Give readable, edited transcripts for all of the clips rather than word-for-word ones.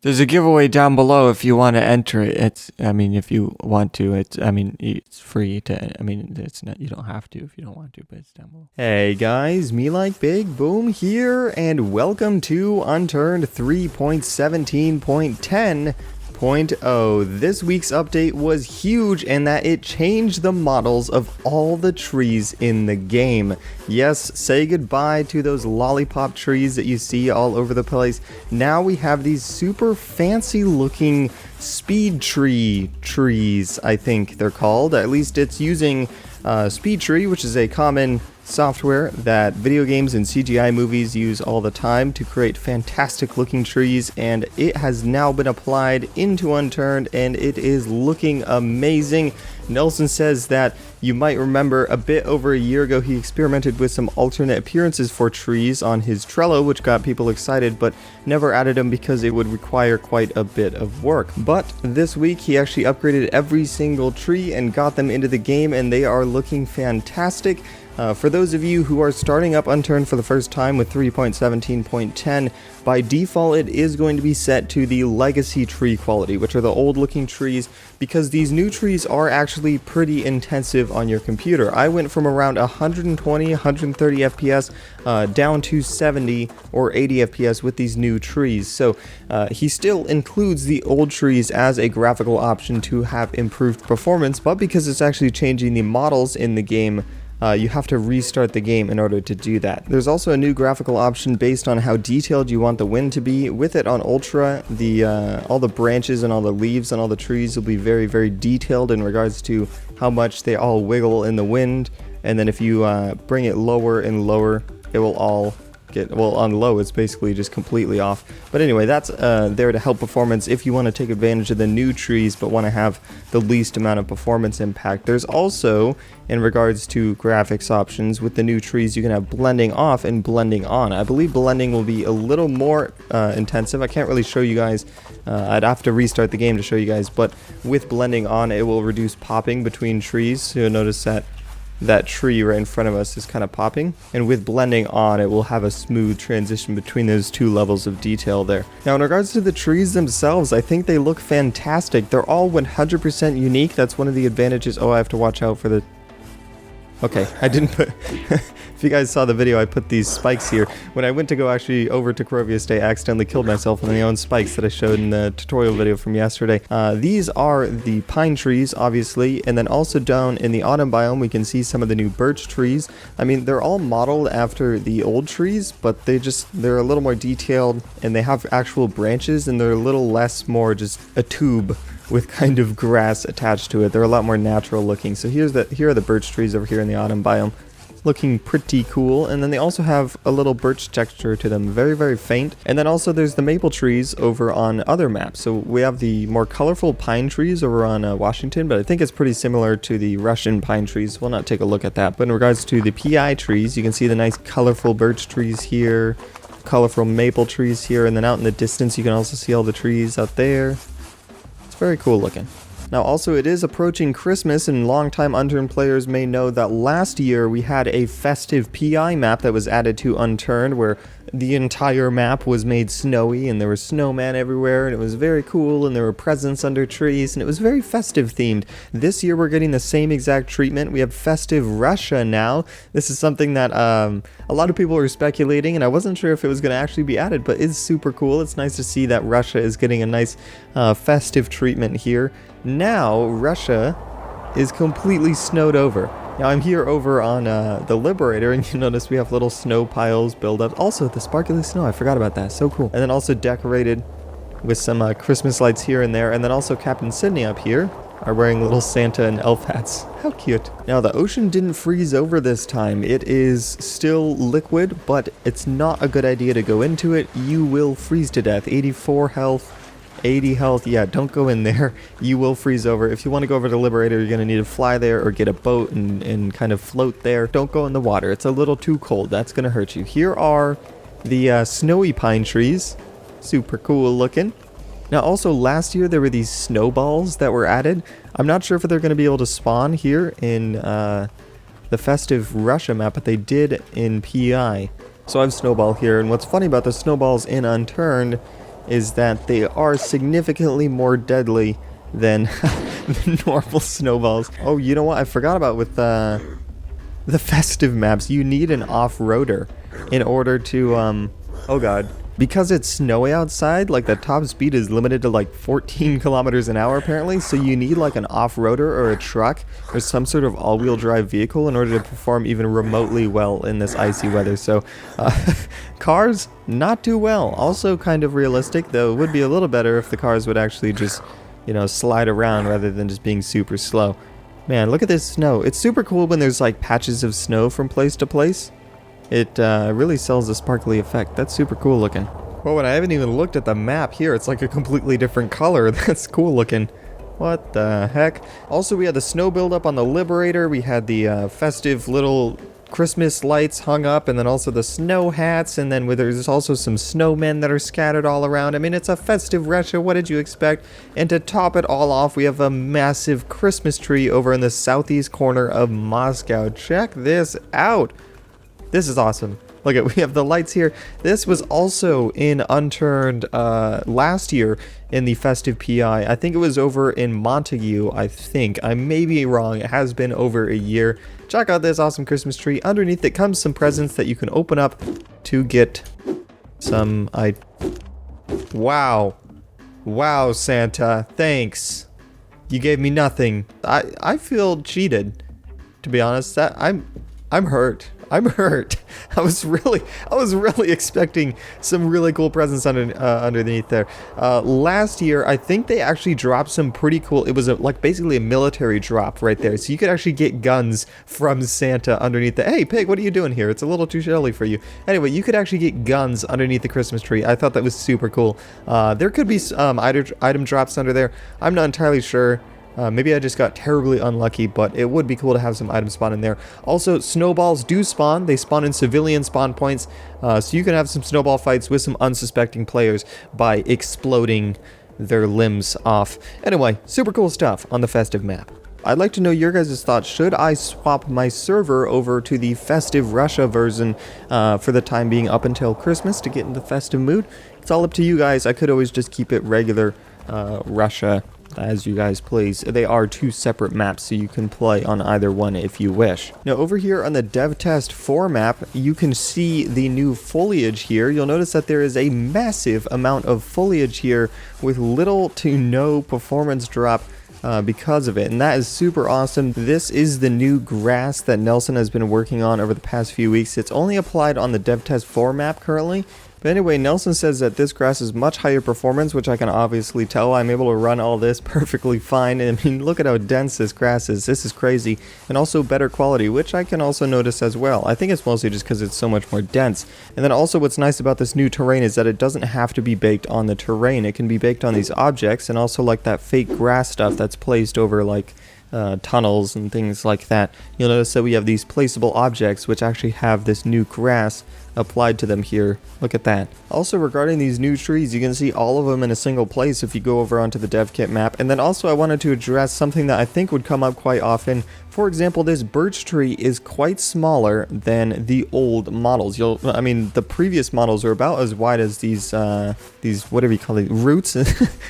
There's a giveaway down below if you want to enter it. If you want to, it's free to, it's not, you don't have to if you don't want to, but it's down below. Hey guys, MeLikeBigBoom here, and welcome to Unturned 3.17.10.0. This week's update was huge in that it changed the models of all the trees in the game. Yes, say goodbye to those lollipop trees that you see all over the place. Now we have these super fancy looking Speedtree trees, I think they're called. At least it's using Speedtree, which is a common software that video games and CGI movies use all the time to create fantastic looking trees, and it has now been applied into Unturned and it is looking amazing. Nelson says that you might remember a bit over a year ago he experimented with some alternate appearances for trees on his Trello, which got people excited, but never added them because it would require quite a bit of work. But this week he actually upgraded every single tree and got them into the game, and they are looking fantastic. For those of you who are starting up Unturned for the first time with 3.17.10, by default it is going to be set to the legacy tree quality, which are the old looking trees, because these new trees are actually pretty intensive on your computer. I went from around 120, 130 FPS down to 70 or 80 FPS with these new trees. So he still includes the old trees as a graphical option to have improved performance, but because it's actually changing the models in the game, you have to restart the game in order to do that. There's also a new graphical option based on how detailed you want the wind to be. With it on Ultra, all the branches and all the leaves on all the trees will be very, very detailed in regards to how much they all wiggle in the wind. And then if you bring it lower and lower, it will all on low it's basically just completely off. But anyway, that's there to help performance if you want to take advantage of the new trees but want to have the least amount of performance impact. There's also, in regards to graphics options, with the new trees you can have blending off and blending on. I believe blending will be a little more intensive. I can't really show you guys, I'd have to restart the game to show you guys, but with blending on it will reduce popping between trees. So you'll notice that tree right in front of us is kind of popping, and with blending on it will have a smooth transition between those two levels of detail there. Now in regards to the trees themselves, I think they look fantastic. They're all 100% unique. That's one of the advantages. Oh, I have to watch out for the... Okay, I didn't put... If you guys saw the video, I put these spikes here. When I went to go actually over to Corvia State, I accidentally killed myself on the own spikes that I showed in the tutorial video from yesterday. These are the pine trees, obviously, and then also down in the autumn biome, we can see some of the new birch trees. I mean, they're all modeled after the old trees, but they're a little more detailed, and they have actual branches, and they're a little less more just a tube with kind of grass attached to it. They're a lot more natural looking. So here are the birch trees over here in the autumn biome, looking pretty cool. And then they also have a little birch texture to them, very, very faint. And then also there's the maple trees over on other maps. So we have the more colorful pine trees over on Washington, but I think it's pretty similar to the Russian pine trees. We'll not take a look at that. But in regards to the PI trees, you can see the nice colorful birch trees here, colorful maple trees here, and then out in the distance you can also see all the trees out there. It's very cool looking. Now also it is approaching Christmas, and longtime Unturned players may know that last year we had a Festive PI map that was added to Unturned, where the entire map was made snowy and there were snowmen everywhere, and it was very cool, and there were presents under trees, and it was very festive themed. This year we're getting the same exact treatment. We have Festive Russia now. This is something that a lot of people were speculating, and I wasn't sure if it was going to actually be added, but it's super cool. It's nice to see that Russia is getting a nice festive treatment here. Now Russia is completely snowed over. Now I'm here over on the Liberator, and you notice we have little snow piles build up. Also the sparkly snow, I forgot about that, so cool. And then also decorated with some Christmas lights here and there. And then also Captain Sydney up here are wearing little Santa and elf hats. How cute. Now the ocean didn't freeze over this time. It is still liquid, but it's not a good idea to go into it. You will freeze to death. 84 health. 80 health, yeah, don't go in there. You will freeze over. If you want to go over to Liberator, you're going to need to fly there or get a boat and kind of float there. Don't go in the water. It's a little too cold. That's going to hurt you. Here are the snowy pine trees. Super cool looking. Now also last year there were these snowballs that were added. I'm not sure if they're going to be able to spawn here in the Festive Russia map, but they did in PI. So I have Snowball here, and what's funny about the snowballs in Unturned is that they are significantly more deadly than the normal snowballs. Oh, you know what? I forgot about with the festive maps. You need an off-roader in order to, oh god. Because it's snowy outside, like the top speed is limited to like 14 kilometers an hour apparently, so you need like an off-roader or a truck or some sort of all-wheel drive vehicle in order to perform even remotely well in this icy weather. So cars, not too well. Also kind of realistic, though it would be a little better if the cars would actually just, you know, slide around rather than just being super slow. Man, look at this snow. It's super cool when there's like patches of snow from place to place. It really sells a sparkly effect. That's super cool looking. Whoa, and I haven't even looked at the map here. It's like a completely different color. That's cool looking. What the heck? Also, we had the snow buildup on the Liberator. We had the festive little Christmas lights hung up, and then also the snow hats, and then there's also some snowmen that are scattered all around. I mean, it's a festive Russia. What did you expect? And to top it all off, we have a massive Christmas tree over in the southeast corner of Moscow. Check this out. This is awesome. Look at, we have the lights here. This was also in Unturned last year in the festive PI. I think it was over in Montague, I think. I may be wrong. It has been over a year. Check out this awesome Christmas tree. Underneath it comes some presents that you can open up to get some... Wow. Wow, Santa. Thanks. You gave me nothing. I feel cheated, to be honest. I'm hurt. I'm hurt. I was really expecting some really cool presents underneath there. Last year, I think they actually dropped some pretty cool. It was like basically a military drop right there, so you could actually get guns from Santa underneath the. Hey, pig, what are you doing here? It's a little too chilly for you. Anyway, you could actually get guns underneath the Christmas tree. I thought that was super cool. There could be item drops under there. I'm not entirely sure. Maybe I just got terribly unlucky, but it would be cool to have some items spawn in there. Also, snowballs do spawn. They spawn in civilian spawn points, so you can have some snowball fights with some unsuspecting players by exploding their limbs off. Anyway, super cool stuff on the festive map. I'd like to know your guys' thoughts. Should I swap my server over to the festive Russia version for the time being up until Christmas to get in the festive mood? It's all up to you guys. I could always just keep it regular Russia as you guys please. They are two separate maps, so you can play on either one if you wish. Now over here on the dev test 4 map, you can see the new foliage here. You'll notice that there is a massive amount of foliage here with little to no performance drop because of it, and that is super awesome. This is the new grass that Nelson has been working on over the past few weeks. It's only applied on the dev test 4 map currently. But anyway, Nelson says that this grass is much higher performance, which I can obviously tell. I'm able to run all this perfectly fine. And I mean, look at how dense this grass is. This is crazy. And also better quality, which I can also notice as well. I think it's mostly just because it's so much more dense. And then also what's nice about this new terrain is that it doesn't have to be baked on the terrain. It can be baked on these objects, and also like that fake grass stuff that's placed over like tunnels and things like that. You'll notice that we have these placeable objects which actually have this new grass applied to them here. Look at that. Also, regarding these new trees, you can see all of them in a single place if you go over onto the dev kit map. And then also I wanted to address something that I think would come up quite often. For example, this birch tree is quite smaller than the old models. I mean, the previous models are about as wide as these whatever you call it, roots.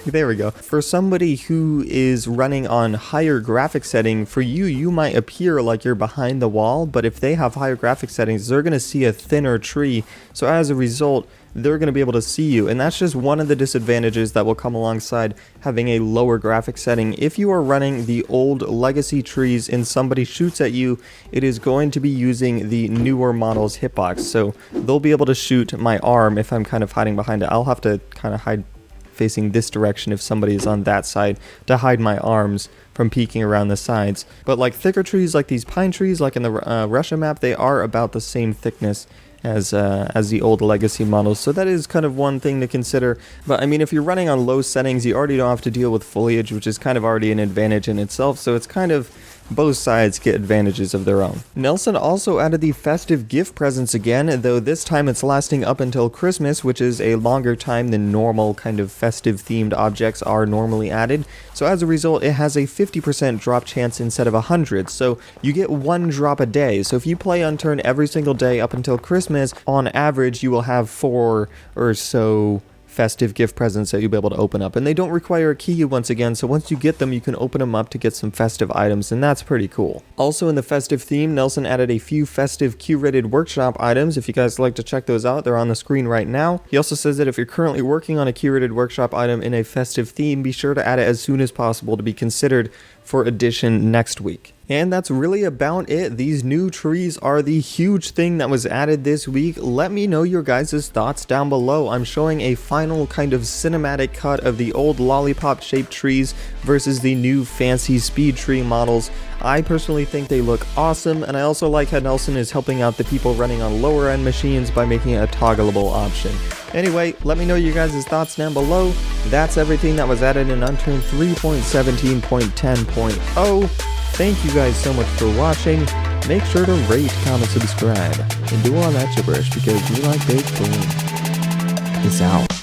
There we go. For somebody who is running on higher graphic setting, for you might appear like you're behind the wall, but if they have higher graphic settings, they're going to see a thinner tree. So as a result, they're going to be able to see you, and that's just one of the disadvantages that will come alongside having a lower graphic setting. If you are running the old legacy trees and somebody shoots at you, it is going to be using the newer model's hitbox, so they'll be able to shoot my arm if I'm kind of hiding behind it. I'll have to kind of hide facing this direction if somebody is on that side to hide my arms from peeking around the sides. But like thicker trees, like these pine trees, like in the Russia map, they are about the same thickness as the old legacy models, so that is kind of one thing to consider. But I mean, if you're running on low settings, you already don't have to deal with foliage, which is kind of already an advantage in itself, so it's kind of both sides get advantages of their own. Nelson also added the festive gift presents again, though this time it's lasting up until Christmas, which is a longer time than normal kind of festive themed objects are normally added. So as a result, it has a 50% drop chance instead of 100, so you get 1 drop a day. So if you play Unturned every single day up until Christmas, on average you will have 4 or so festive gift presents that you'll be able to open up. And they don't require a key once again, so once you get them, you can open them up to get some festive items, and that's pretty cool. Also in the festive theme, Nelson added a few festive curated workshop items. If you guys like to check those out, they're on the screen right now. He also says that if you're currently working on a curated workshop item in a festive theme, be sure to add it as soon as possible to be considered for addition next week. And that's really about it. These new trees are the huge thing that was added this week. Let me know your guys' thoughts down below. I'm showing a final kind of cinematic cut of the old lollipop shaped trees versus the new fancy Speedtree models. I personally think they look awesome, and I also like how Nelson is helping out the people running on lower end machines by making it a toggleable option. Anyway, let me know your guys' thoughts down below. That's everything that was added in Unturned 3.17.10.0. Thank you guys so much for watching. Make sure to rate, comment, subscribe, and do all that gibberish because MeLikeBigBoom is out.